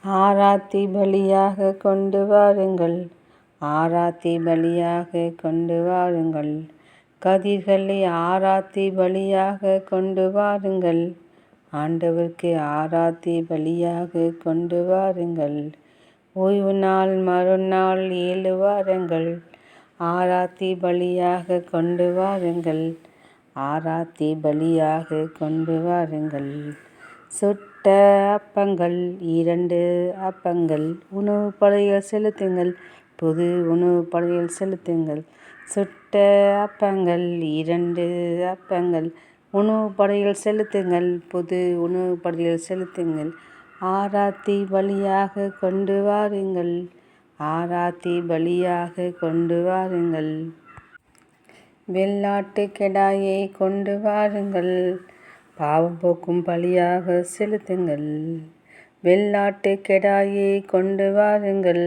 ஆராத்தி பலியாக கொண்டு வாருங்கள், ஆராத்தி பலியாக கொண்டு வாருங்கள். கதிர்களை ஆராத்தி பலியாக கொண்டு வாருங்கள், ஆண்டவருக்கு ஆராத்தி பலியாக கொண்டு வாருங்கள். ஓய்வு நாள் மறுநாள் 7 வாரங்கள், ஆராத்தி பலியாக கொண்டு வாருங்கள், ஆராத்தி பலியாக கொண்டு வாருங்கள். சுட்ட அப்பங்கள் 2 அப்பங்கள், உணவு படையல் செலுத்துங்கள், புது உணவு படையல் செலுத்துங்கள். சுட்ட அப்பங்கள் 2 அப்பங்கள், உணவு படையல் செலுத்துங்கள், புது உணவு படையல் செலுத்துங்கள். ஆராத்தி பலியாக கொண்டு வாருங்கள், ஆராத்தி பலியாக கொண்டு வாருங்கள். வெள்ளாட்டு கெடாயை கொண்டு வாருங்கள், பாவம் போக்கும் பலியாக செலுத்துங்கள். வெள்ளாட்டு கெடாயை கொண்டு வாருங்கள்,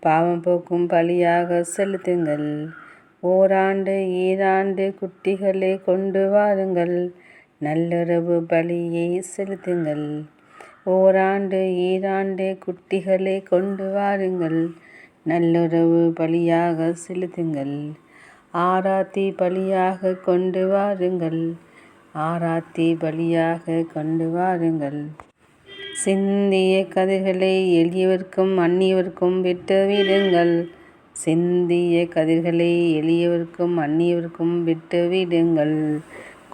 பாவம் போக்கும் பலியாக செலுத்துங்கள். ஓராண்டு ஈராண்டு குட்டிகளை கொண்டு வாருங்கள், நல்லுறவு பலியை செலுத்துங்கள். ஓராண்டு ஈராண்டு குட்டிகளை கொண்டு வாருங்கள், நல்லுறவு பலியாக செலுத்துங்கள். ஆராத்தி பலியாக கொண்டு வாருங்கள், ஆராத்தி பலியாக கொண்டு வாருங்கள். சிந்திய கதிர்களை எளியவர்க்கும் அந்நியவர்க்கும் விட்டுவிடுங்கள், சிந்திய கதிர்களை எளியவர்க்கும் அந்நியவர்க்கும் விட்டுவிடுங்கள்.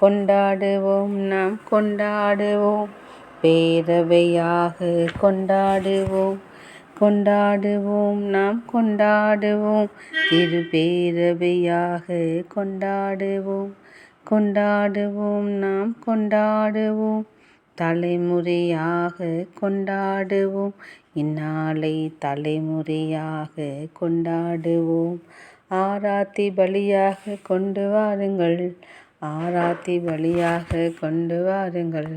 கொண்டாடுவோம், நாம் கொண்டாடுவோம், பேரவையாக கொண்டாடுவோம். கொண்டாடுவோம், நாம் கொண்டாடுவோம், திருப்பேரவையாக கொண்டாடுவோம். கொண்டாடுவோம், நாம் கொண்டாடுவோம், தலைமுறையாக கொண்டாடுவோம். இந்நாளை தலைமுறையாக கொண்டாடுவோம். ஆராத்தி பலியாக கொண்டு வாருங்கள், ஆராத்தி பலியாக கொண்டு வாருங்கள்.